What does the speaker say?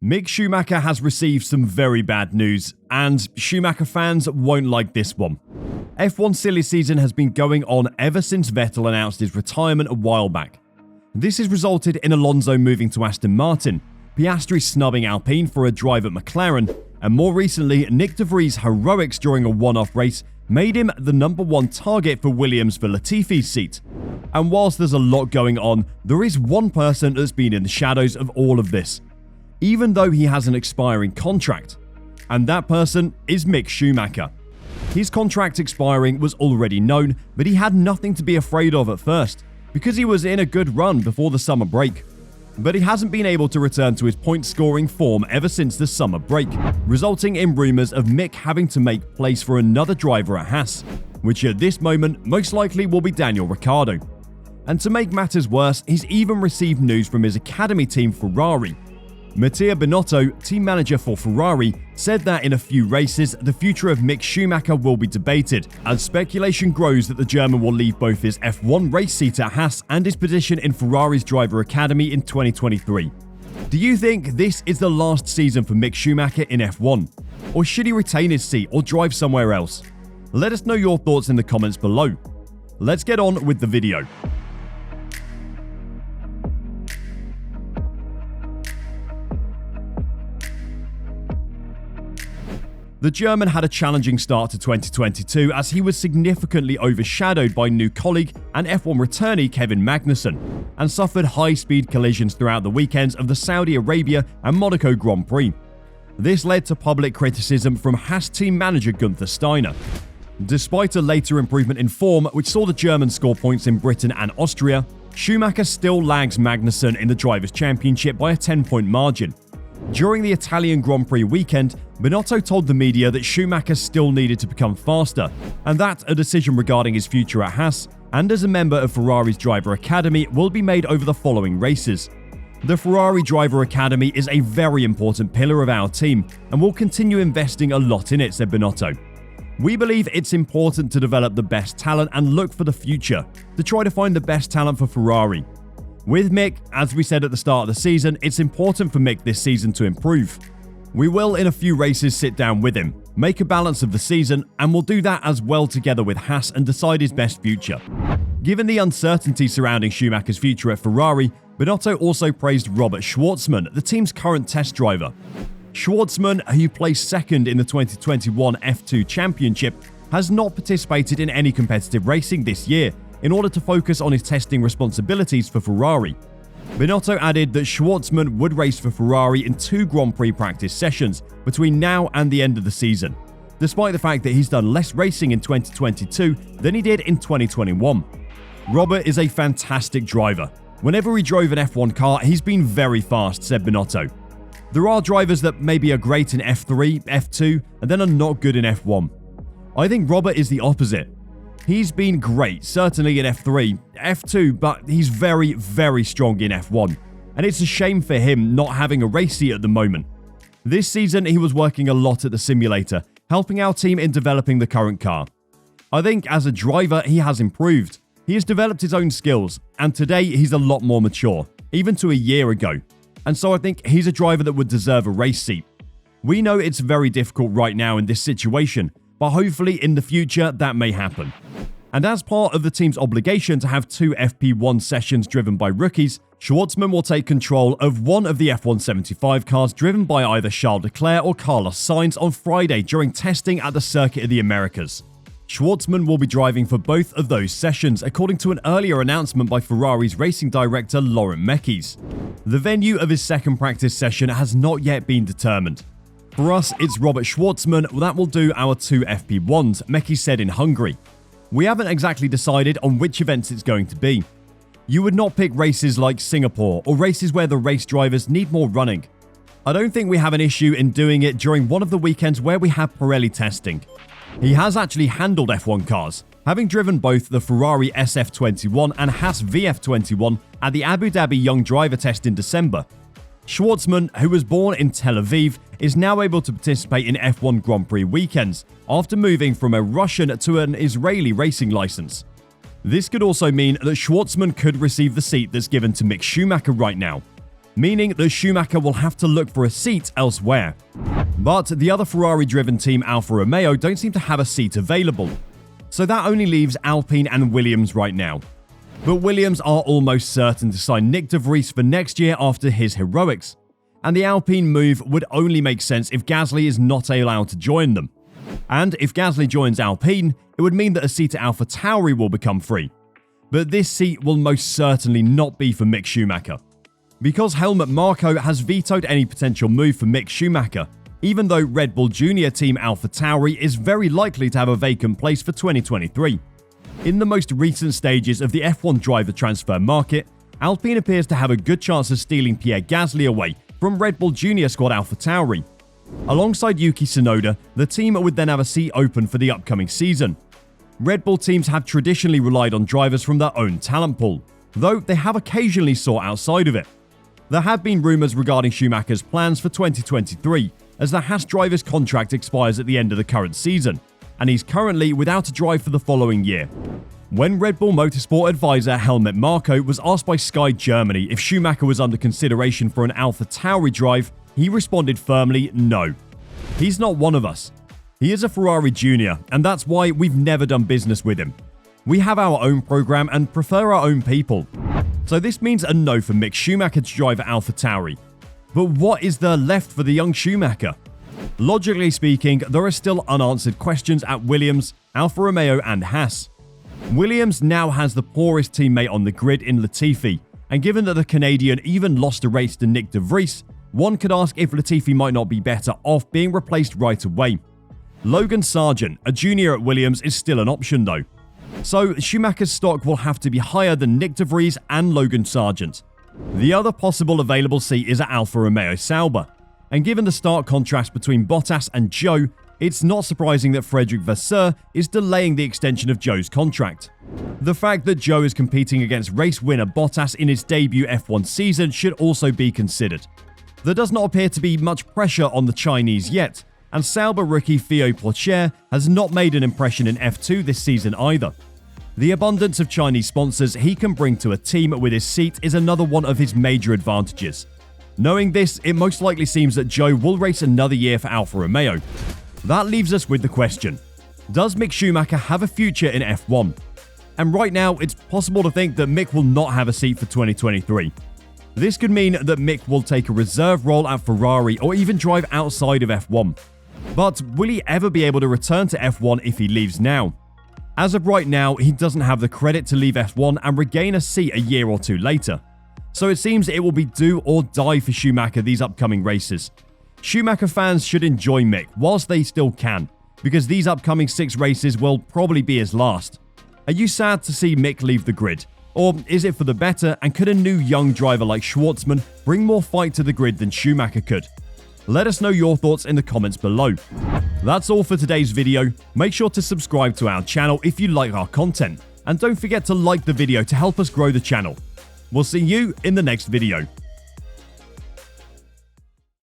Mick Schumacher has received some very bad news, and Schumacher fans won't like this one. F1 silly season has been going on ever since Vettel announced his retirement a while back. This has resulted in Alonso moving to Aston Martin, Piastri snubbing Alpine for a drive at McLaren, and more recently, Nyck de Vries' heroics during a one-off race made him the #1 target for Williams for Latifi's seat. And whilst there's a lot going on, there is one person that's been in the shadows of all of this, even though he has an expiring contract. And that person is Mick Schumacher. His contract expiring was already known, but he had nothing to be afraid of at first, because he was in a good run before the summer break. But he hasn't been able to return to his point-scoring form ever since the summer break, resulting in rumours of Mick having to make place for another driver at Haas, which at this moment most likely will be Daniel Ricciardo. And to make matters worse, he's even received news from his academy team Ferrari. Matteo Binotto, team manager for Ferrari, said that in a few races, the future of Mick Schumacher will be debated, as speculation grows that the German will leave both his F1 race seat at Haas and his position in Ferrari's driver academy in 2023. Do you think this is the last season for Mick Schumacher in F1? Or should he retain his seat or drive somewhere else? Let us know your thoughts in the comments below. Let's get on with the video. The German had a challenging start to 2022 as he was significantly overshadowed by new colleague and F1 returnee Kevin Magnussen, and suffered high-speed collisions throughout the weekends of the Saudi Arabia and Monaco Grand Prix. This led to public criticism from Haas team manager Gunther Steiner. Despite a later improvement in form, which saw the German score points in Britain and Austria, Schumacher still lags Magnussen in the Drivers' Championship by a 10-point margin. During the Italian Grand Prix weekend, Binotto told the media that Schumacher still needed to become faster, and that a decision regarding his future at Haas and as a member of Ferrari's driver academy will be made over the following races. The Ferrari driver academy is a very important pillar of our team, and we'll continue investing a lot in it, said Binotto. We believe it's important to develop the best talent and look for the future, to try to find the best talent for Ferrari. With Mick, as we said at the start of the season, it's important for Mick this season to improve. We will in a few races sit down with him, make a balance of the season, and we'll do that as well together with Haas and decide his best future. Given the uncertainty surrounding Schumacher's future at Ferrari, Binotto also praised Robert Shwartzman, the team's current test driver. Shwartzman, who placed second in the 2021 F2 Championship, has not participated in any competitive racing this year, in order to focus on his testing responsibilities for Ferrari. Binotto added that Shwartzman would race for Ferrari in 2 Grand Prix practice sessions between now and the end of the season, despite the fact that he's done less racing in 2022 than he did in 2021. Robert is a fantastic driver. Whenever he drove an F1 car, he's been very fast, said Binotto. There are drivers that maybe are great in F3, F2, and then are not good in F1. I think Robert is the opposite. He's been great, certainly in F3, F2, but he's very, very strong in F1, and it's a shame for him not having a race seat at the moment. This season, he was working a lot at the simulator, helping our team in developing the current car. I think as a driver, he has improved. He has developed his own skills, and today he's a lot more mature, even to a year ago. And so I think he's a driver that would deserve a race seat. We know it's very difficult right now in this situation, but hopefully in the future that may happen. And as part of the team's obligation to have 2 FP1 sessions driven by rookies, Shwartzman will take control of one of the F175 cars driven by either Charles Leclerc or Carlos Sainz on Friday during testing at the Circuit of the Americas. Shwartzman will be driving for both of those sessions, according to an earlier announcement by Ferrari's racing director Laurent Mekies. The venue of his second practice session has not yet been determined. For us, it's Robert Shwartzman that will do our 2 FP1s, Mekies said in Hungary. We haven't exactly decided on which events it's going to be. You would not pick races like Singapore or races where the race drivers need more running. I don't think we have an issue in doing it during one of the weekends where we have Pirelli testing. He has actually handled F1 cars, having driven both the Ferrari SF21 and Haas VF21 at the Abu Dhabi Young Driver Test in December. Shwartzman, who was born in Tel Aviv, is now able to participate in F1 Grand Prix weekends after moving from a Russian to an Israeli racing license. This could also mean that Shwartzman could receive the seat that's given to Mick Schumacher right now. meaning that Schumacher will have to look for a seat elsewhere. But the other Ferrari-driven team Alfa Romeo don't seem to have a seat available, so that only leaves Alpine and Williams right now. But Williams are almost certain to sign Nyck de Vries for next year after his heroics, and the Alpine move would only make sense if Gasly is not allowed to join them. And if Gasly joins Alpine, it would mean that a seat at AlphaTauri will become free. But this seat will most certainly not be for Mick Schumacher, because Helmut Marko has vetoed any potential move for Mick Schumacher, even though Red Bull Junior team AlphaTauri is very likely to have a vacant place for 2023. In the most recent stages of the F1 driver transfer market, Alpine appears to have a good chance of stealing Pierre Gasly away from Red Bull Junior squad AlphaTauri. Alongside Yuki Tsunoda, the team would then have a seat open for the upcoming season. Red Bull teams have traditionally relied on drivers from their own talent pool, though they have occasionally sought outside of it. There have been rumours regarding Schumacher's plans for 2023, as the Haas driver's contract expires at the end of the current season, and he's currently without a drive for the following year. When Red Bull Motorsport advisor Helmut Marko was asked by Sky Germany if Schumacher was under consideration for an AlphaTauri drive, he responded firmly, no. He's not one of us. He is a Ferrari Junior, and that's why we've never done business with him. We have our own program and prefer our own people. So this means a no for Mick Schumacher to drive at AlphaTauri. But what is there left for the young Schumacher? Logically speaking, there are still unanswered questions at Williams, Alfa Romeo and Haas. Williams now has the poorest teammate on the grid in Latifi, and given that the Canadian even lost a race to Nyck de Vries, one could ask if Latifi might not be better off being replaced right away. Logan Sargent, a junior at Williams, is still an option though. So Schumacher's stock will have to be higher than Nyck de Vries and Logan Sargent. The other possible available seat is at Alfa Romeo Sauber, and given the stark contrast between Bottas and Zhou, it's not surprising that Frederick Vasseur is delaying the extension of Zhou's contract. The fact that Zhou is competing against race winner Bottas in his debut F1 season should also be considered. There does not appear to be much pressure on the Chinese yet, and Sauber rookie Theo Pourchaire has not made an impression in F2 this season either. The abundance of Chinese sponsors he can bring to a team with his seat is another one of his major advantages. Knowing this, it most likely seems that Zhou will race another year for Alfa Romeo. That leaves us with the question, does Mick Schumacher have a future in F1? And right now, it's possible to think that Mick will not have a seat for 2023. This could mean that Mick will take a reserve role at Ferrari or even drive outside of F1. But will he ever be able to return to F1 if he leaves now? As of right now, he doesn't have the credit to leave F1 and regain a seat a year or two later. So it seems it will be do or die for Schumacher these upcoming races. Schumacher fans should enjoy Mick whilst they still can, because these upcoming 6 races will probably be his last. Are you sad to see Mick leave the grid? Or is it for the better, and could a new young driver like Schwartzman bring more fight to the grid than Schumacher could? Let us know your thoughts in the comments below. That's all for today's video. Make sure to subscribe to our channel if you like our content, and don't forget to like the video to help us grow the channel. We'll see you in the next video.